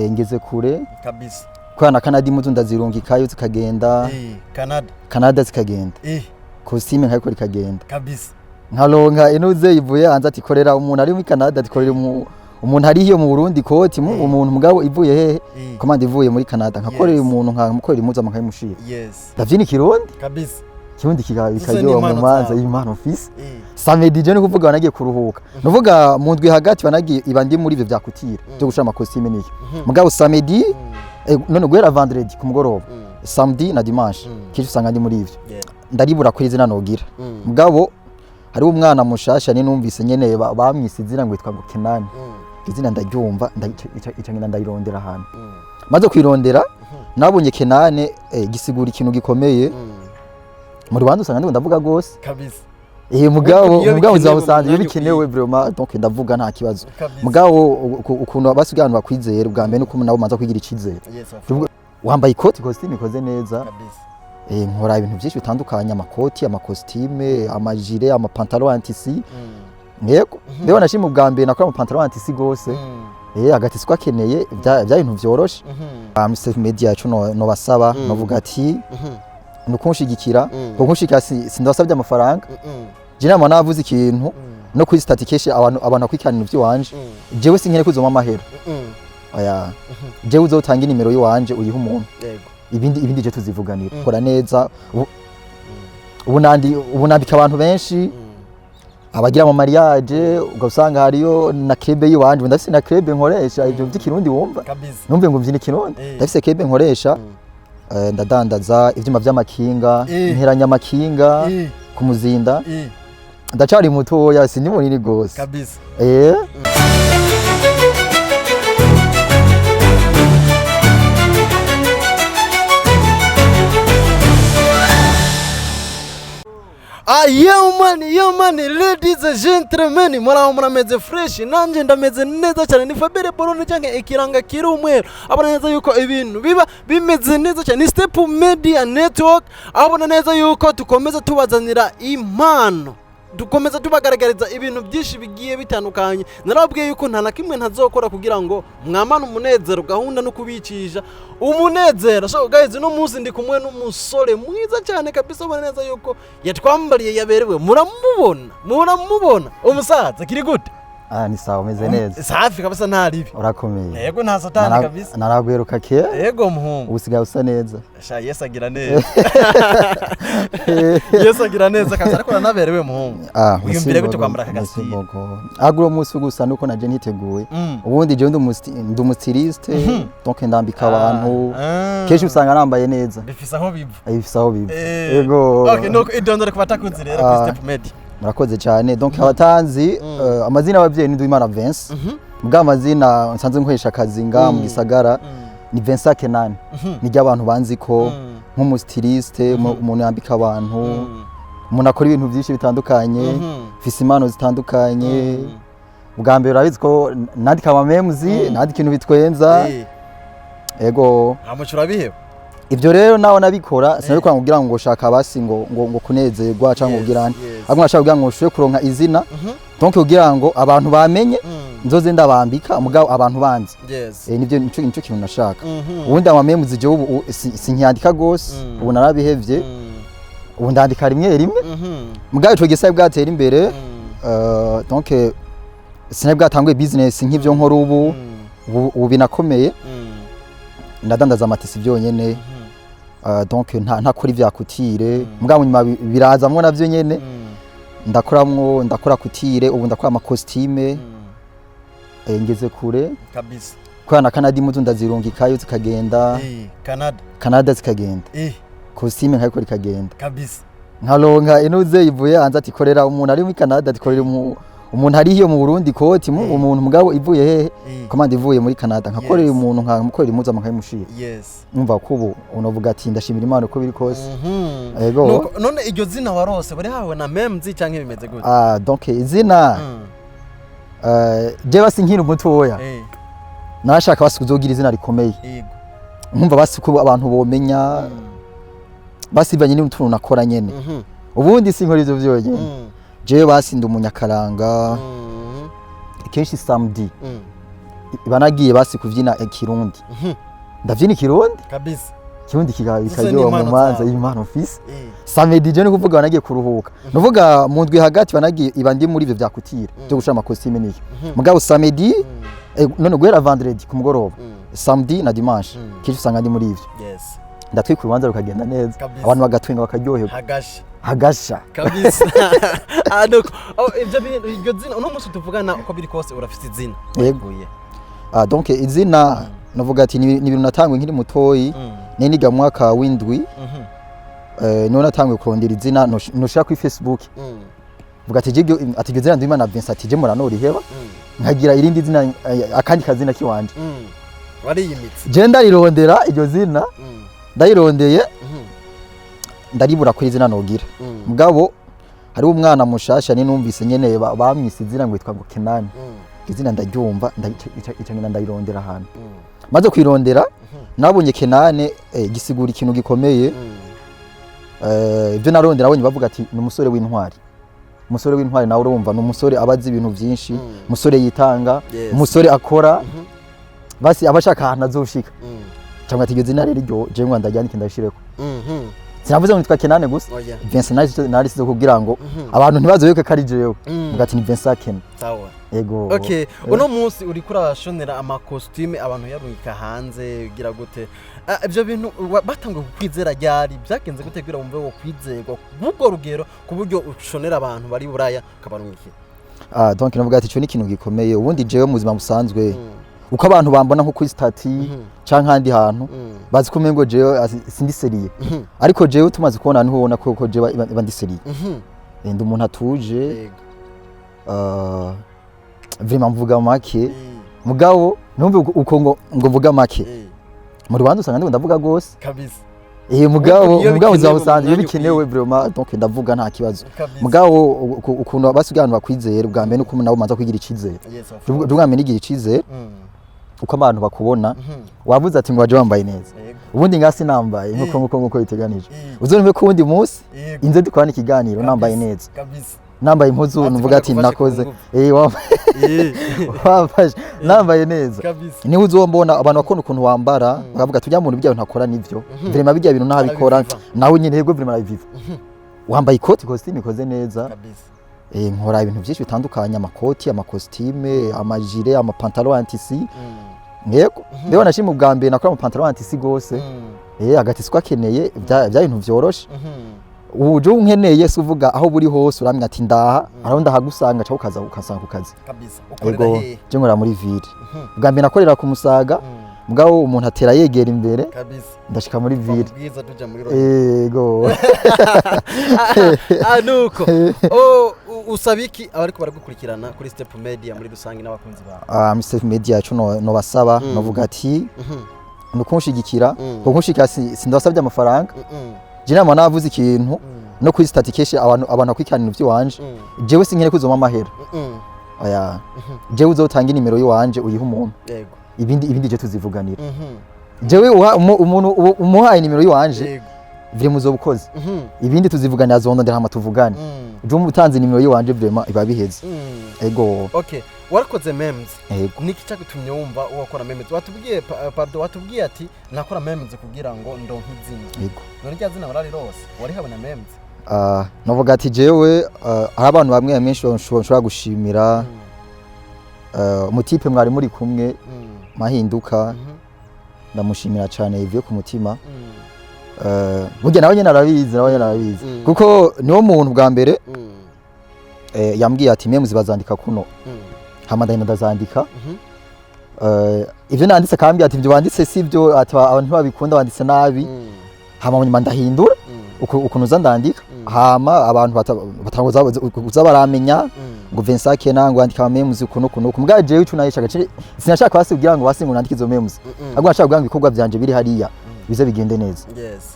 ngeze kure kabisa kwa na Canada imuzu ndazirungikayo zikagenda Canada zikagenda costume nkayiko rikagenda kabisa nkaronka inuze ivuye hanze ati korera umuntu ari muri Canada ati korera umuntu ari hiyo mu Burundi koti umuntu mugabo ivuye hehe commande ivuye muri Canada nkakorera umuntu nkamukorera imuzu amakayimushira ndavyini kirundi kabisa kirundi kikaryo mu manza y'Imana office samedi je no kuvuga banagiye kuruhuka nuvuga mu ndwi hagati banagiye ibandi muri ivyo vyakutira byo gushira amakositime niki mugabo samedi none guhera vendredi ku mugoroba samedi na dimanche kicu usanga ndi muri ivyo ndaribura kuri izina nogira mugabo hari umwana mushasha ni numvise nyene bamwise izina ngo yitwa ngo Kenani izina ndaryumva icangina ndayirondera hano maze kwirondera nabonye Kenane gisigura ikintu gikomeye mu Rwanda usanga ndi ndavuga gose kabisa mugabo zabusanzwe bikenewe vraiment donc ndavuga nta kibazo mugabo ukuntu abasiganwa bakwizera ubwa mbere nuko nabo manza kwigira icizere wambaye ikoti costume ikoze neza kabisa nkora ibintu byinshi bitandukanye amakoti amakostime amajire amapantalon antisi yego rero nashimye ubwa mbere nakora amapantalon antisi gose hagati siko akeneye bya bintu byoroshe Mr Media yacu no basaba novuga ati nukunshigikira kunshika sindasabye amafaranga jina mwana avuze ikintu no kuri statistique abantu kwikana ivyo wanje jewe sinkene kuzoma amahera aya jewe uzotanga nimero yiwanje uyiha umuntu ibindi je tuzivuganira kora neza ubu nandika abantu benshi abagira mu mariage ugasanga hariyo na krebe yiwanje ndafise na krebe nkoresha ivyo by'ikirundi wumva numve ngo mvyine kirundi ndafise krebe nkoresha ndadandaza ivyuma vy'amakinga nteranya amakinga ku muzinda ndacari mutoya sindi munini gose kabisa yo man ladies and gentlemen murameze fresh nanje ndameze neza cyane ni Fabere Borone cyangwa ikiranga kiri umwero abona neza yuko ibintu biba bimeze neza cyane Step Media Network abona neza yuko tukomeza tubazanira impano dukomeza tubagaragariza ibintu byinshi bigiye bitandukanye narabwiye yuko nta nakimwe ntazokora kugira ngo mwamana umunezero gahunda no kubicisha umunezero so guys no munsi ndi kumwe n'umusore mwiza cyane kabisa ubona neza yuko yatwambariye yaberewe muramubona umusaza kiri gute ni sawa umeze neza safi kabisa ntaribi urakomeye yego nta satani kabisa naragweruka ke yego muhungu usigaye usa neza sha yesagira neza yesagira neza kabisa ariko naberewe muhungu uyumvire gute kwambara kagasiti agro musi gusa nuko naje niteguye ubundi je ndi umustiliste donc ndambika abantu keshi usanga nambaye neza bifisa aho biva yego okay nuko idondore kubatakunzi rero ku Step Media murakoze cyane donc abatanzi amazina y'abavyeyi ni Nduwimana Vince mbwa amazina nsanze nkoresha akazi nga mu gisagara ni Vincent Kenani nijya abantu banzi ko nk'umustiliste umuntu yambika abantu umuntu akora ibintu byinshi bitandukanye fise impano zitandukanye bwa mbere urabizi ko nandika amamemzi nandika ibintu bitwenza ego amucura biheba ivyo rero naho nabikora sinabikora kugira ngo shaka basi ngo kunezerwa cyangwa kugira amwe ashaka kugira ngo ushobore kuronka izina donc kugira ngo abantu bamenye nzoze ndabambika mugabo abantu banzi nivyo nico kintu nashaka ubundi amamemzi je ubu sinkiyandika gose ubu narabihevye ubu ndandika rimwe mugabo ico gisaye bwatera imbere donc sinabwatanguye business nk'ivyo nkora ubu binakomeye ndadandaza amatisi byonyene donc ntakora ivyakutire mugabo nyuma birazamwo navyo nyene ndakora kutire ubu ndakora amakostime ngeze kure kabisa kwa na Canada imuzu ndazirungikayo zikagenda Canada zikagenda kostime nkayiko rikagenda kabisa nkaronka inuze ivuye hanze ati korera umuntu ari muri Canada ati korera umuntu ari hiyo mu Burundi koti umuntu mugabo ivuye hehe commande ivuye muri Canada nkakorera umuntu nkamukorera imuzu amakayimushira numva kubo unovuga ati ndashimira Imana uko biri kose yego none iryo zina warose bari hawe na memzi canke bimeze gute donc izina je basi nkiri umutoya nashaka basi kuzogira izina rikomeye nkumva basi ko abantu bomenya basi banye n'utuntu nakora nyene ubundi sinkora ivyo vyonyene jewe basi ndi umunyakaranga kenshi samedi banagiye basi kuvyina ikirundi ndavyina ikirundi kabisa kirundi kikaryoha mu manza y'Imana office samedi je no kuvuga banagiye kuruhuka nuvuga mu ndwi hagati banagiye iba ndi muri ivyo vyakutira byo gushira amakositime n'iki mugabo samedi none guhera vendredi ku mugoroba samedi na dimanche kici usanga ndi muri ivyo ndatwika urubanza rukagenda neza abantu bagatwenga bakaryoherwa hagasha kabisa donc ibyo zina uno munsi tuvugana uko biri kose urafite izina yeguye donc izina navuga ati ni ibintu natangwe nkiri mutoyi niga mwaka w'indwi niho natangwe kurondera izina noshaka kuri Facebook vuga ati jibyo ati izina ndima na Vincent ati je muranori heba nkagira irindi zina akandi kazina kiwanje wari yimitse je ndarirondera iryo zina ndayirondeye ndaribura kuri izina nogira mugabo hari umwana mushasha ni numvise nyene bamwise izina ngo yitwa ngo Kenani izina ndaryumva icangena ndayirondera ahantu maze kwirondera nabonye Kenane gisigura ikintu gikomeye ibyo narondera abonye bavuga ati ni umusore w'intwari umusore w'intwari nawe urumva ni umusore abazi ibintu byinshi umusore yitanga umusore akora basi abashaka ahantu azoshika cyangwa ati iryo zina rero ryo je ngo ndajyanike ndashireko sinavuze ngo nitwa Kenane gusa Vincent narisize kugira ngo abantu ntibazoyoke kari jewe ngati ni Vincent Ken sawa ego okay uno munsi uri kurashonera amakostume abantu yarungika hanze ugira gute ibyo bintu batangwe kukwizera ryari byagenze gute kugira wumve wo kwizerwa ubwo rugero ku buryo ushonera abantu bari buraya kabarungikira donc navuga ati cyo ni ikintu gikomeye ubundi jewe mu buzima busanzwe uko abantu bambona nko kuri stati canke handi hantu bazi ko mengo jewe sindi seriye ariko jewe tumaze kubona niho ubona ko jewe iba ndi seriye ndi umuntu atuje vraiment mvuga make mugabo numve uko ngo mvuga make mu Rwanda usanga ndi ndavuga gose kabisa mugabo zabusanzwe iyo bikenewe vraiment donc ndavuga nta kibazo mugabo ukuntu basigaye abantu bakwizera bwa mbere nuko nabo manza kwigira icizere bwa mbere nigira icizere uko abantu bakubona wavuze ati ngo waje wambaye neza ubundi ngasi nambaye nkuko biteganije uzonwe ko ubundi munsi inze dukwana ikiganiro nambaye neza nambaye impuzu nuvuga ati nakoze wafashe nambaye neza niho uzombona abantu bakona ukuntu wambara bakavuga tujya mu bintu byawe ntakora nivyo vraiment bijya bintu ntabikora nawe nyine yego vraiment arabiviva wambaye ikoti costume ikoze neza nkora ibintu byinshi bitandukanye amakoti amakostime amajire amapantalo antisi yego rero nashimye ubwa mbere nakora amapantalo antisi gose agati swakeneye bya bintu vyoroshe uje unkeneye se uvuga aho buri hose uramya ati ndaha aho ndahagusanga cyo ukasanga ku kazi kabisa ukorera he je nkora muri ville bwa mbere nakorera ku Musaga mugabo umuntu atera yegera imbere kabisa ndashika muri ville bwiza tuja muri yego nuko usabiki abariko baragukurikirana kuri Step Media muri rusangi n'abakunzi ba Step Media cyo no basaba novuga ati nukunshigikira kunshika sindasabye amafaranga je nama navuze ikintu no kuri statistique abantu akwikana ibintu by'iwanje jewe sinkene kuzoma amahera oya jewe uzotanga nimero yiwanje uyiha umuntu yego ibindi je tuzivuganira jewe umuntu umuhaye nimero yiwanje vire muzobukoze ibindi tuzivuganira zondondera hama tuvugane je umutanze nimero yiwanje vraiment iba biheze ego okay warakoze memes niki cyagutumye wumva wakora memes watubwiye ati nakora memes kugira ngo ndonke izina yego none ryazina barari rose wari habona memes novuga ati jewe hari abantu bamwe menshi nshobora gushimira umutipe mwari muri kumwe Mahinduka ndamushimira cyane ivuye ku mutima burya nawe nyene arabizi kuko niwo muntu bwa mbere yambwiye ati memes bazandika kuno hama ndazandika ivyo nanditse kambi ati ibyo banditse sivyo ati abantu babikunda banditse nabi hama nyuma ndahindura ukuntu uzandandika hama abantu batanguza baramenya ngo Vincent Kena ngo andika memes ukuntu kumugabo jewe ico nayishaka sinashaka basi kugira ngo basi ngo nandike izo memes ahubwo nashaka kugira ngo ibikorwa byanje biri hariya bize bigende neza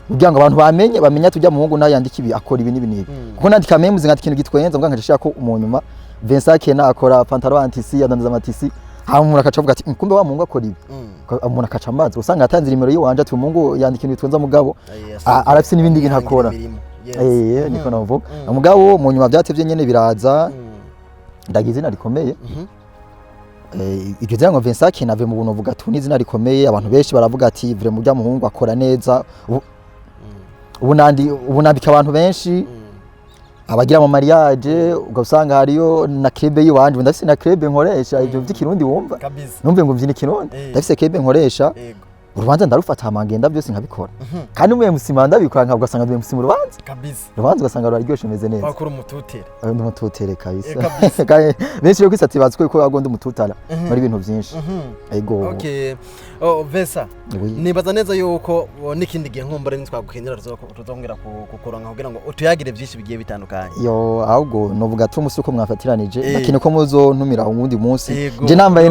kugira ngo abantu bamenya tujya mu hungu nayandika ibi akora ibi nibi kuko nandika memes ngati ikintu gitwenza ngo nkashaka ko umunyuma Vincent Kena akora pantalo antisi yadandaza amatisi hama umuntu akacavuga ati kumbe wa mungu akora ibi umuntu akaca amazi usanga atanze nimero yiwanje ati umungu yandika ibintu bitwenza mugabo arafise nibindi bintu akora niko navuga mugabo mu nyuma byatevye nyene biraza ndagize na rikomeye iryo zina ngo Vincent Kenave mu buntu vuga tu n'izina rikomeye abantu benshi baravuga ati vre mu muhungu akora neza ubu nambika abantu benshi abagira mu mariage ugasanga hariyo na club yiwanje ndafise na club nkoresha ivyo vy'ikirundi wumva numve ngo mvyina ikirundi ndafise club nkoresha urubanza ndarufata amangenda byose nkabikora kandi umwe musima ndabikora nkabwo ugasanga mwe musima urubanza ugasanga ruraryoshe meze neza bakuru umututere ndi umututere kabisa benshi yo kwisati bazwe ko agonda umututara muri ibintu byinshi ego okay Vesa nibaza neza yuko n'ikindi gihe nkumbare nitwagukenera tuzongera kukuronka kugira ngo utuyagire byinshi bigiye bitandukanye yo ahubwo novuga ati umusi uko mwafatiranije nakine ko muzo ntumira uwundi munsi je nambaye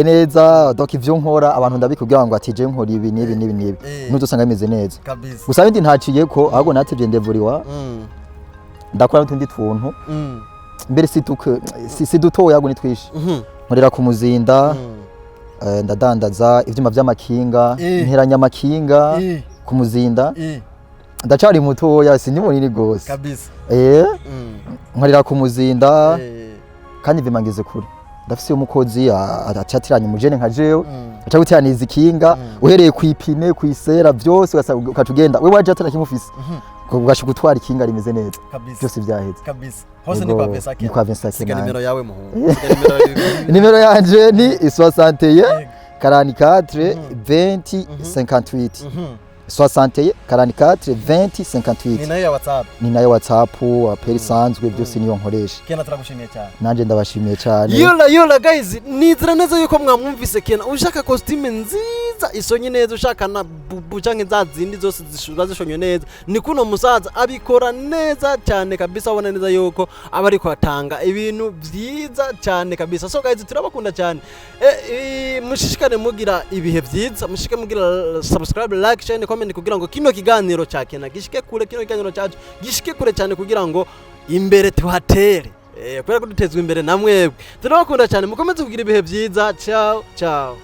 neza donc ivyo nkora abantu ndabikugira ngo ati je nkora ibi nibi nuzosanga bimeze neza gusa bindi ntaciye ko ahubwo natevye ndevuriwa ndakora n'utundi tuntu mbere si dutoya ahubwo nitwishi nkorera ku muzinda ndadandaza ivyuma vy'amakinga nteranya amakinga ku muzinda ndacari mutoya sindi munini gose kabisa nkorera ku muzinda kandi bimangize kure ndafise umukozi acatiranye umujene nka jewe aca gutiraniza ikinga uhereye kwipine kwisera byose ukatugenda we waje atana kimufise ugasha gutwara ikinga rimeze neza byose byaheze kabisa hose ni kwa Vincent Kenave nimero yawe muhungu nimero yanje ni 61 44 20 58 61 44 20 58 ni nayo WhatsApp apeli sanzwe byose niyo nkoresha Kena turagushimiye cyane nanje ndabashimiye cyane yola guys nizira neza yuko mwamwumvise Kena ushaka costume nziza isonye neza ushaka na bubu canke zazindi zose zishonye neza ni kuno musaza abikora neza cyane kabisa ubona neza yuko abari kwatanga ibintu byiza cyane kabisa so guys turabakunda cyane mushishikane mugira ibihe byiza mushike mugira subscribe like share comment kugira ngo kino kiganiro cya Kena gishike kure kino kiganiro cyacu gishike kure cyane kugira ngo imbere tuhatere kubera ko dutezwe imbere namwe turabakunda cyane mukomeze kugira ibihe byiza ciao